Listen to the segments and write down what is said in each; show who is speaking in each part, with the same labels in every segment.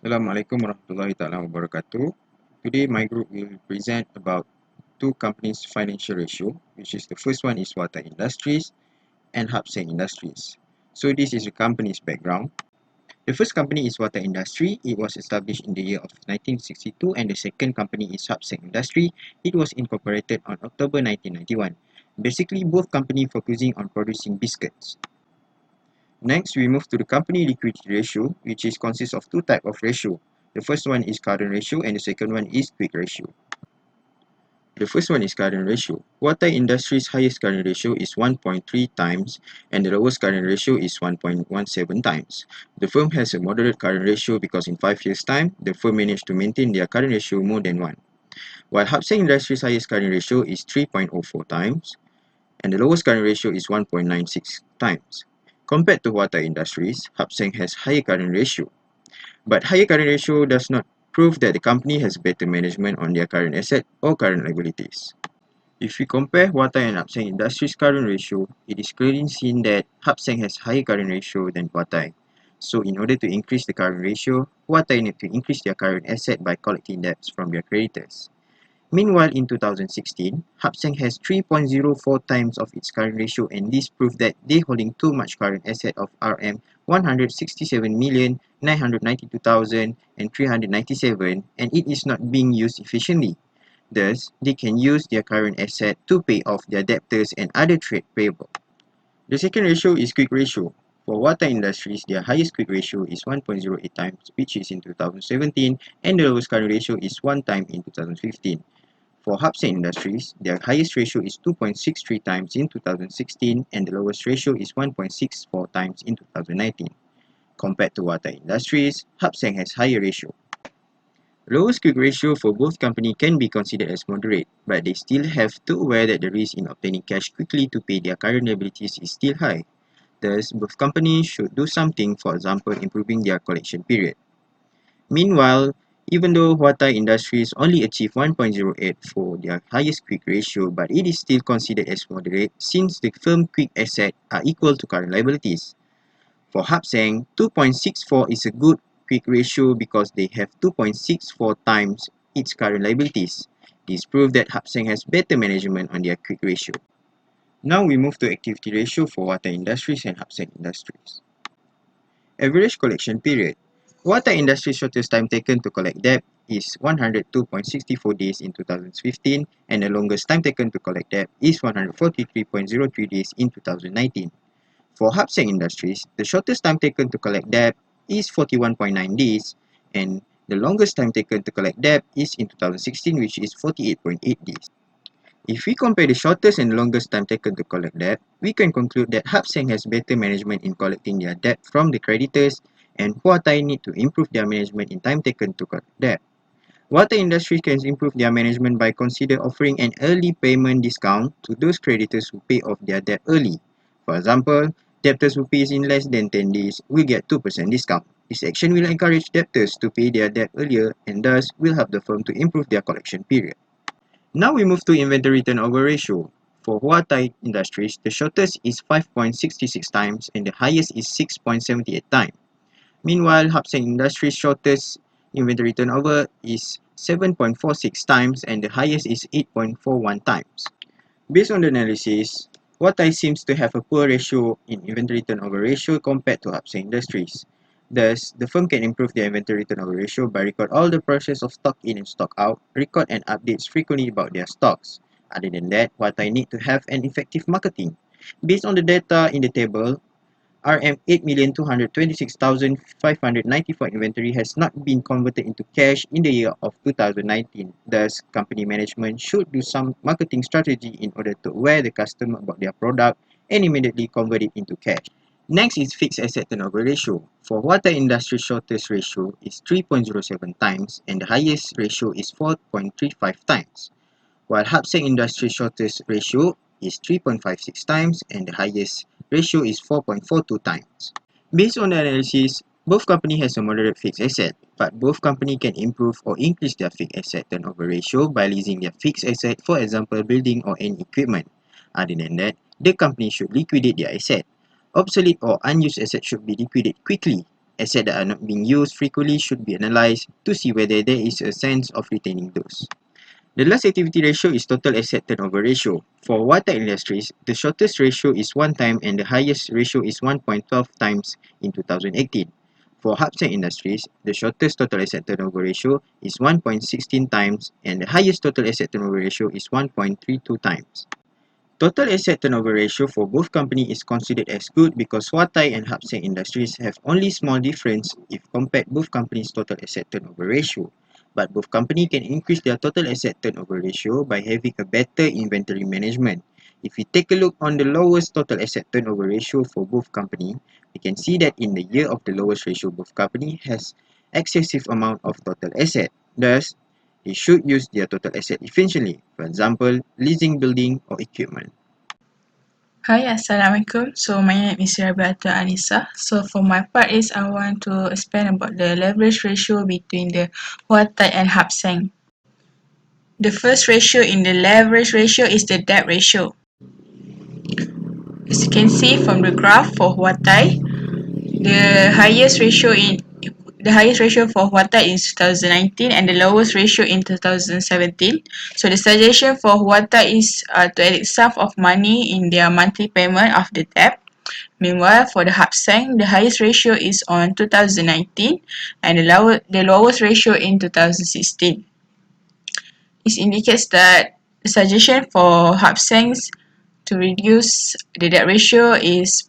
Speaker 1: Assalamualaikum warahmatullahi taala wabarakatuh. Today my group will present about two companies' financial ratio, which is the first one is Water Industries and Hapseng Industries. So this is the company's background. The first company is Water Industry. It was established in the year of 1962, and the second company is Hapseng Industry. It was incorporated on October 1991. Basically, both companies focusing on producing biscuits. Next, we move to the company liquidity ratio, which is consists of two types of ratio. The first one is current ratio and the second one is quick ratio. The first one is current ratio. Water Industries' highest current ratio is 1.3 times and the lowest current ratio is 1.17 times. The firm has a moderate current ratio because in 5 years' time, the firm managed to maintain their current ratio more than 1. While Hapseng Industries' highest current ratio is 3.04 times and the lowest current ratio is 1.96 times. Compared to Water Industries, Hapseng has higher current ratio. But higher current ratio does not prove that the company has better management on their current asset or current liabilities. If we compare Water and Hapseng Industries' current ratio, it is clearly seen that Hapseng has higher current ratio than Water. So in order to increase the current ratio, Water need to increase their current asset by collecting debts from their creditors. Meanwhile, in 2016, Hapseng has 3.04 times of its current ratio, and this proves that they holding too much current asset of RM 167,992,397 and it is not being used efficiently. Thus, they can use their current asset to pay off their debtors and other trade payable. The second ratio is quick ratio. For Water Industries, their highest quick ratio is 1.08 times, which is in 2017, and the lowest current ratio is 1 time in 2015. For Hapseng Industries, their highest ratio is 2.63 times in 2016 and the lowest ratio is 1.64 times in 2019. Compared to Water Industries, Hapseng has higher ratio. Lowest quick ratio for both companies can be considered as moderate, but they still have to aware that the risk in obtaining cash quickly to pay their current liabilities is still high. Thus, both companies should do something, for example, improving their collection period. Meanwhile, even though Water Industries only achieved 1.08 for their highest quick ratio, but it is still considered as moderate since the firm quick assets are equal to current liabilities. For Hapseng, 2.64 is a good quick ratio because they have 2.64 times its current liabilities. This proves that Hapseng has better management on their quick ratio. Now we move to activity ratio for Water Industries and Hapseng Industries. Average collection period. Water Industry's shortest time taken to collect debt is 102.64 days in 2015 and the longest time taken to collect debt is 143.03 days in 2019. For Hapseng Industries, the shortest time taken to collect debt is 41.9 days and the longest time taken to collect debt is in 2016, which is 48.8 days. If we compare the shortest and longest time taken to collect debt, we can conclude that Hapseng has better management in collecting their debt from the creditors and Huatai need to improve their management in time taken to collect debt. Water Industries can improve their management by consider offering an early payment discount to those creditors who pay off their debt early. For example, debtors who pays in less than 10 days will get 2% discount. This action will encourage debtors to pay their debt earlier and thus will help the firm to improve their collection period. Now we move to inventory turnover ratio. For Huatai Industries, the shortest is 5.66 times and the highest is 6.78 times. Meanwhile, Hapseng Industries' shortest inventory turnover is 7.46 times and the highest is 8.41 times. Based on the analysis, Huatai seems to have a poor ratio in inventory turnover ratio compared to Hapseng Industries. Thus, the firm can improve their inventory turnover ratio by record all the process of stock in and stock out, record and updates frequently about their stocks. Other than that, Huatai need to have an effective marketing. Based on the data in the table, RM 8,226,594 inventory has not been converted into cash in the year of 2019. Thus, company management should do some marketing strategy in order to aware the customer about their product and immediately convert it into cash. Next is fixed asset turnover ratio. For Water Industry, shortest ratio is 3.07 times and the highest ratio is 4.35 times. While Hapseng Industry shortest ratio is 3.56 times and the highest ratio is 4.42 times. Based on the analysis, both company has a moderate fixed asset, but both company can improve or increase their fixed asset turnover ratio by leasing their fixed asset, for example, building or any equipment. Other than that, the company should liquidate their asset. Obsolete or unused assets should be liquidated quickly Assets that are not being used frequently should be analysed to see whether there is a sense of retaining those. The last activity ratio is total asset turnover ratio. For water industries, the shortest ratio is 1 time and the highest ratio is 1.12 times in 2018. For Hapseng Industries, the shortest total asset turnover ratio is 1.16 times and the highest total asset turnover ratio is 1.32 times. Total asset turnover ratio for both companies is considered as good because Huatai and Hapseng Industries have only small difference if compared both companies' total asset turnover ratio. But both companies can increase their total asset turnover ratio by having a better inventory management. If we take a look on the lowest total asset turnover ratio for both companies, we can see that in the year of the lowest ratio, both companies has excessive amount of total asset. Thus, they should use their total asset efficiently, for example, leasing building or equipment.
Speaker 2: Hi, Assalamualaikum. So my name is Rabiatul Anissa. So for my part is I want to explain about the leverage ratio between the Huatai and Hapseng. The first ratio in the leverage ratio is the debt ratio. As you can see from the graph for Huatai, the highest ratio for Huatai is 2019 and the lowest ratio in 2017. So the suggestion for Huatai is to add sum of money in their monthly payment of the debt. Meanwhile, for the Hapseng, the highest ratio is on 2019 and the lowest ratio in 2016. This indicates that the suggestion for Hapsengs to reduce the debt ratio is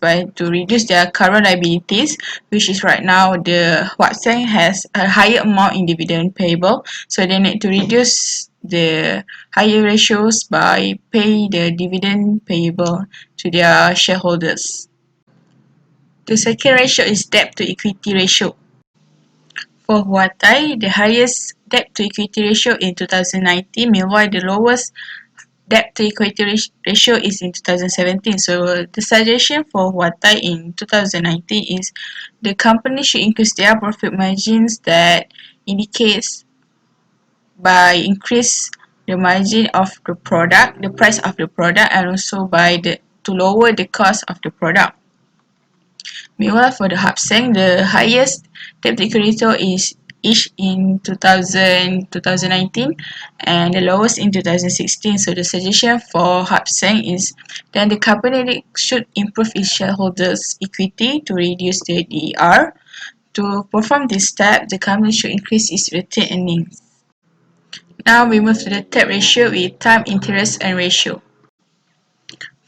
Speaker 2: by to reduce their current liabilities, which is right now the Hapseng has a higher amount in dividend payable, so they need to reduce the higher ratios by pay the dividend payable to their shareholders. The second ratio is debt to equity ratio. For Huatai, the highest debt to equity ratio in 2019, meanwhile the lowest debt to equity ratio is in 2017. So the suggestion for Huatai in 2019 is the company should increase their profit margins that indicates by increase the margin of the product, the price of the product, and also to lower the cost of the product. Meanwhile, for the Hapseng, the highest debt to equity ratio is each in 2019 and the lowest in 2016. So the suggestion for Hapseng is then the company should improve its shareholders' equity to reduce the DER. To perform this step, the company should increase its retained earnings. Now we move to the third ratio with time, interest, and ratio.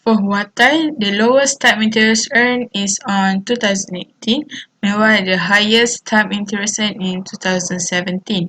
Speaker 2: For Huatai, the lowest time interest earned is on 2018, meanwhile the highest time interest earned in 2017.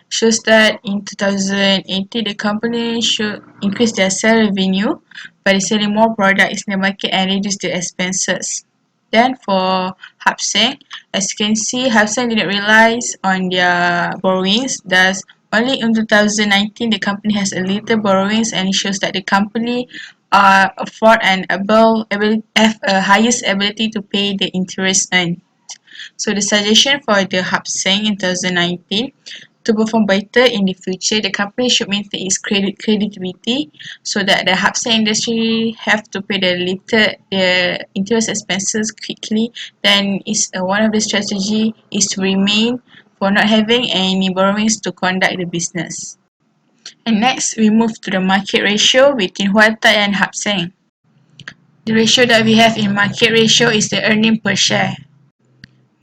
Speaker 2: Shows that in 2018 the company should increase their sales revenue by selling more products in the market and reduce the expenses. Then for Hapseng, as you can see, Hapseng didn't rely on their borrowings. Thus, only in 2019 the company has a little borrowings, and it shows that the company afford and have a highest ability to pay the interest earned. So the suggestion for the Hapseng in 2019 to perform better in the future, the company should maintain its credibility so that the Hapseng industry have to pay the interest expenses quickly. Then is one of the strategy is to remain for not having any borrowings to conduct the business. And next, we move to the market ratio between Huatai and Hapseng. The ratio that we have in market ratio is the earning per share.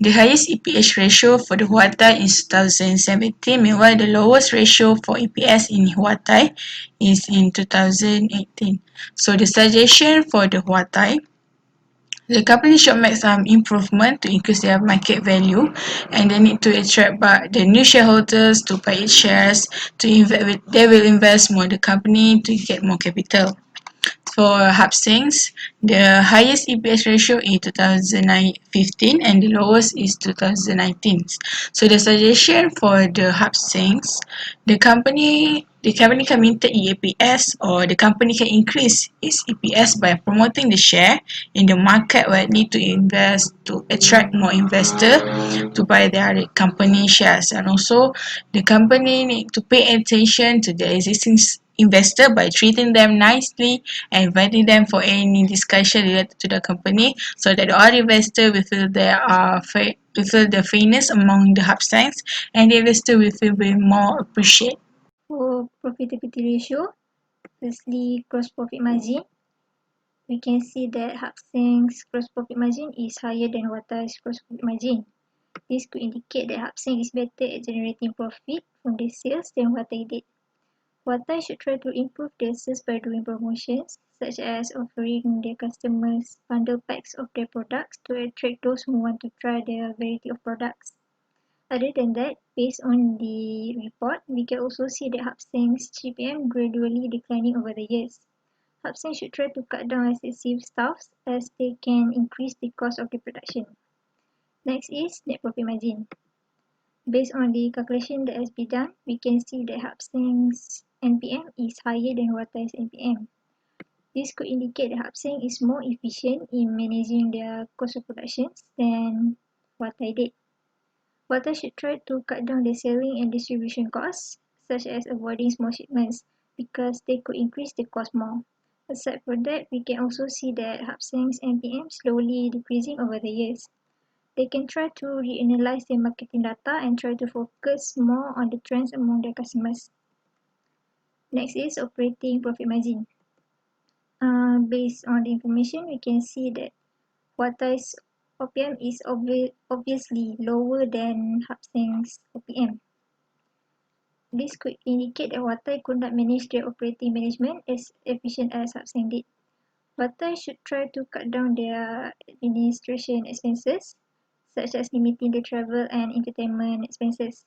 Speaker 2: The highest EPS ratio for the Huatai is 2017, meanwhile the lowest ratio for EPS in Huatai is in 2018. So the suggestion for the Huatai, the company should make some improvement to increase their market value, and they need to attract the new shareholders to buy its shares. They will invest more in the company to get more capital. For Hapsengs, the highest EPS ratio is 2015 and the lowest is 2019. So the suggestion for the Hapsengs, the company can maintain EPS, or the company can increase its EPS by promoting the share in the market where it need to invest to attract more investors to buy their company shares, and also the company need to pay attention to the investor by treating them nicely and inviting them for any discussion related to the company, so that all investor will feel will feel the fairness among the Hubstangs, and the investor will feel way more appreciated.
Speaker 3: For profitability ratio, firstly, gross profit margin. We can see that Hubseng's gross profit margin is higher than Watai's gross profit margin. This could indicate that Hubseng is better at generating profit from the sales than Watai did. Watai should try to improve their sales by doing promotions, such as offering their customers bundle packs of their products to attract those who want to try their variety of products. Other than that, based on the report, we can also see that Hubseng's GPM gradually declining over the years. Hubseng should try to cut down excessive staffs as they can increase the cost of the production. Next is net profit margin. Based on the calculation that has been done, we can see that Hubseng's NPM is higher than Watai's NPM. This could indicate that Hubseng is more efficient in managing their cost of productions than Watai did. Watai should try to cut down the selling and distribution costs, such as avoiding small shipments, because they could increase the cost more. Aside from that, we can also see that Hubseng's NPM slowly decreasing over the years. They can try to reanalyze their marketing data and try to focus more on the trends among their customers. Next is operating profit margin. Based on the information, we can see that Watai's OPM is obviously lower than Hubseng's OPM. This could indicate that Watai could not manage their operating management as efficient as Hubseng did. Watai should try to cut down their administration expenses, such as limiting the travel and entertainment expenses.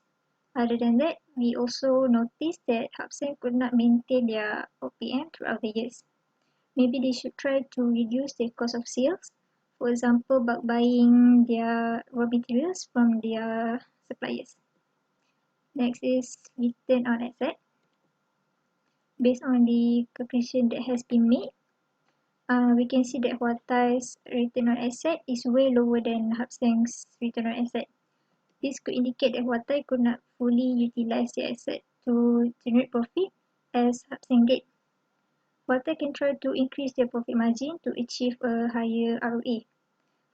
Speaker 3: Other than that, we also noticed that Hubseng could not maintain their OPM throughout the years. Maybe they should try to reduce their cost of sales, for example, by buying their raw materials from their suppliers. Next is return on asset. Based on the calculation that has been made, we can see that Huatai's return on asset is way lower than Hubseng's return on asset. This could indicate that Huatai could not fully utilize the asset to generate profit as Hubseng did. Huatai can try to increase their profit margin to achieve a higher ROA.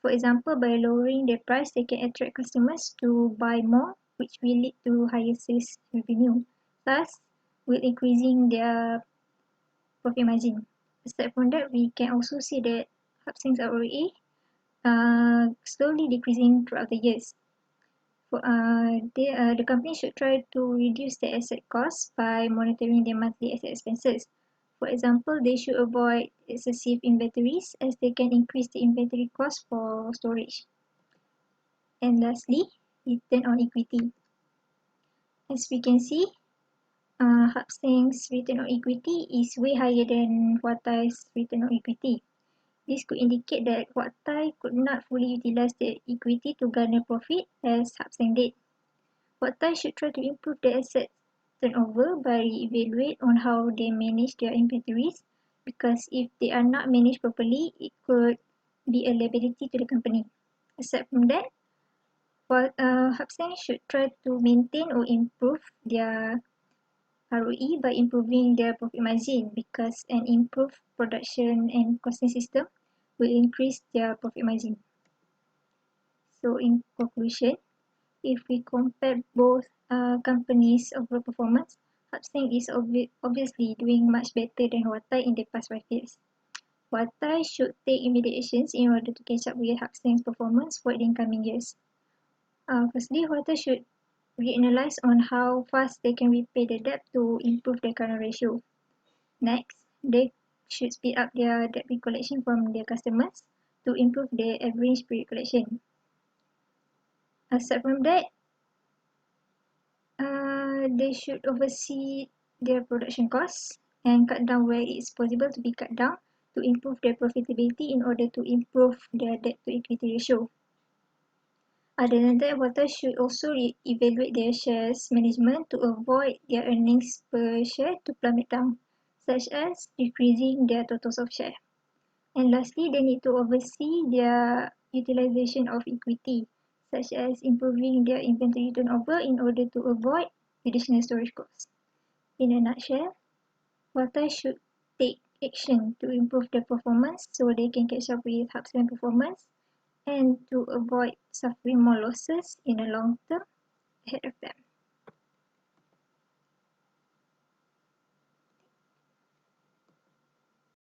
Speaker 3: For example, by lowering their price, they can attract customers to buy more, which will lead to higher sales revenue, thus will increasing their profit margin. Aside from that, we can also see that Hubseng's ROA slowly decreasing throughout the years. The company should try to reduce their asset costs by monitoring their monthly asset expenses. For example, they should avoid excessive inventories as they can increase the inventory cost for storage. And lastly, return on equity. As we can see, Hubseng's return on equity is way higher than Huatai's return on equity. This could indicate that Huatai could not fully utilize the equity to garner profit as Hubseng did. Huatai should try to improve their asset turnover by evaluate on how they manage their inventories, because if they are not managed properly, it could be a liability to the company. Aside from that, Hubseng should try to maintain or improve their ROE by improving their profit margin, because an improved production and costing system will increase their profit margin. So in conclusion, if we compare both companies' overall performance, Hubseng is obviously doing much better than Watai in the past 5 years. Watai should take immediate actions in order to catch up with Hubseng's performance for the incoming years. Firstly, Watai should reanalyze on how fast they can repay the debt to improve their current ratio. Next, they should speed up their debt recollection from their customers to improve their average period collection. Aside from that, they should oversee their production costs and cut down where it's possible to be cut down to improve their profitability in order to improve their debt to equity ratio. Other than that, Watai should also evaluate their shares management to avoid their earnings per share to plummet down, such as decreasing their totals of share. And lastly, they need to oversee their utilization of equity, such as improving their inventory turnover in order to avoid additional storage costs. In a nutshell, Huatai should take action to improve their performance so they can catch up with Hub Seng performance and to avoid suffering more losses in the long term ahead of